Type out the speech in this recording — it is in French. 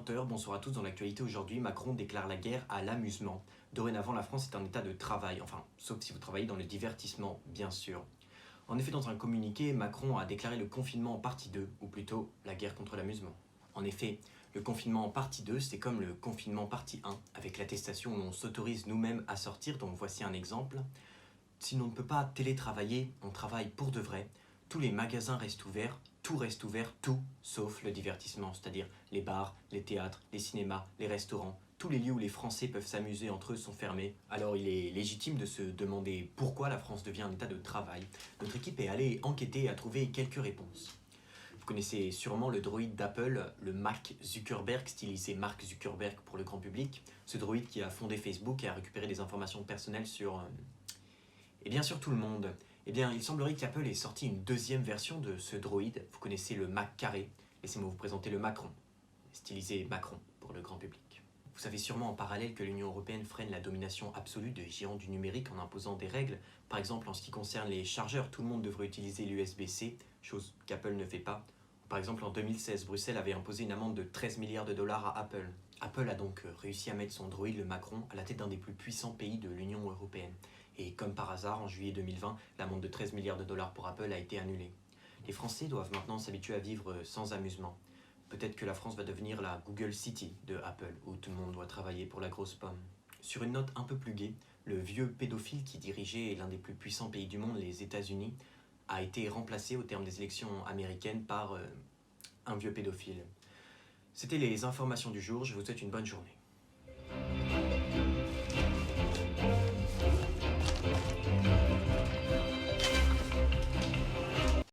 20h, bonsoir à tous. Dans l'actualité aujourd'hui, Macron déclare la guerre à l'amusement. Dorénavant, la France est en état de travail, enfin, sauf si vous travaillez dans le divertissement, bien sûr. En effet, dans un communiqué, Macron a déclaré le confinement en partie 2, ou plutôt la guerre contre l'amusement. En effet, le confinement en partie 2, c'est comme le confinement partie 1, avec l'attestation où on s'autorise nous-mêmes à sortir, donc voici un exemple. Si l'on ne peut pas télétravailler, on travaille pour de vrai. Tous les magasins restent ouverts, tout sauf le divertissement, c'est-à-dire les bars, les théâtres, les cinémas, les restaurants. Tous les lieux où les Français peuvent s'amuser entre eux sont fermés. Alors il est légitime de se demander pourquoi la France devient un état de travail. Notre équipe est allée enquêter et a trouvé quelques réponses. Vous connaissez sûrement le droïde d'Apple, le Mark Zuckerberg, stylisé Mark Zuckerberg pour le grand public. Ce droïde qui a fondé Facebook et a récupéré des informations personnelles sur tout le monde. Eh bien, il semblerait qu'Apple ait sorti une deuxième version de ce droïde. Vous connaissez le Mac carré. Laissez-moi vous présenter le Macron, stylisé Macron pour le grand public. Vous savez sûrement en parallèle que l'Union européenne freine la domination absolue des géants du numérique en imposant des règles. Par exemple, en ce qui concerne les chargeurs, tout le monde devrait utiliser l'USB-C, chose qu'Apple ne fait pas. Par exemple, en 2016, Bruxelles avait imposé une amende de 13 milliards de dollars à Apple. Apple a donc réussi à mettre son droïde, le Macron, à la tête d'un des plus puissants pays de l'Union européenne. Et comme par hasard, en juillet 2020, l'amende de 13 milliards de dollars pour Apple a été annulée. Les Français doivent maintenant s'habituer à vivre sans amusement. Peut-être que la France va devenir la Google City de Apple, où tout le monde doit travailler pour la grosse pomme. Sur une note un peu plus gaie, le vieux pédophile qui dirigeait l'un des plus puissants pays du monde, les États-Unis, a été remplacé au terme des élections américaines par un vieux pédophile. C'était les informations du jour, je vous souhaite une bonne journée.